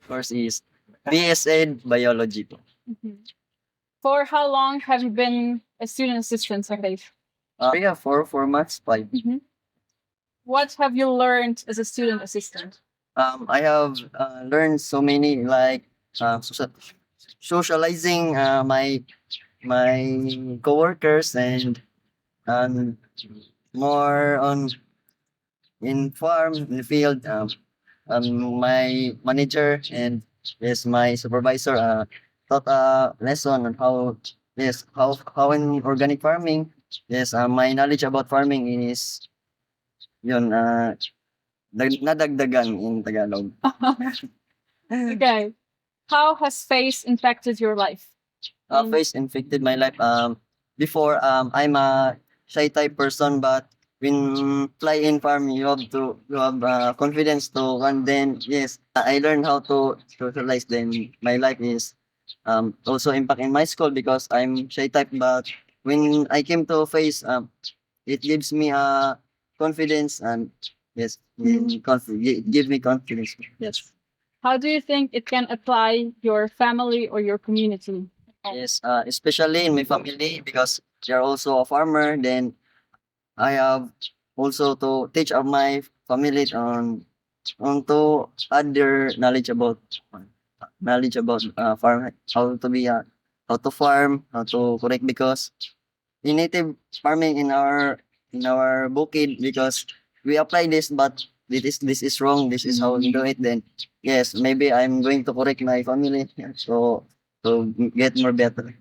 course is BSN Biology po. Mhm. For how long have you been a student assistant, Sir Dave? Yeah, 4 months, 5. Mhm. What have you learned as a student assistant? I have learned so many like socializing my coworkers and more on in farm in the field. My manager and yes my supervisor taught a lesson on how yes how in organic farming. Yes, my knowledge about farming is yun nadagdagan in Tagalog. Okay. How has faith impacted your life? Face infected my life. Before I'm a shy type person, but when fly in farm, you have confidence to and then yes, I learned how to socialize. Then my life is also impact in my school because I'm shy type. But when I came to face, it gives me confidence and yes, give me confidence. Yes. How do you think it can apply your family or your community? Yes, especially in my family because they're also a farmer. Then I have also to teach of my family on to add their knowledge about farm, how to be how to farm, how to correct because in native farming in our bukid because we apply this but this is wrong. This is how we do it. Then yes, maybe I'm going to correct my family so to get more better.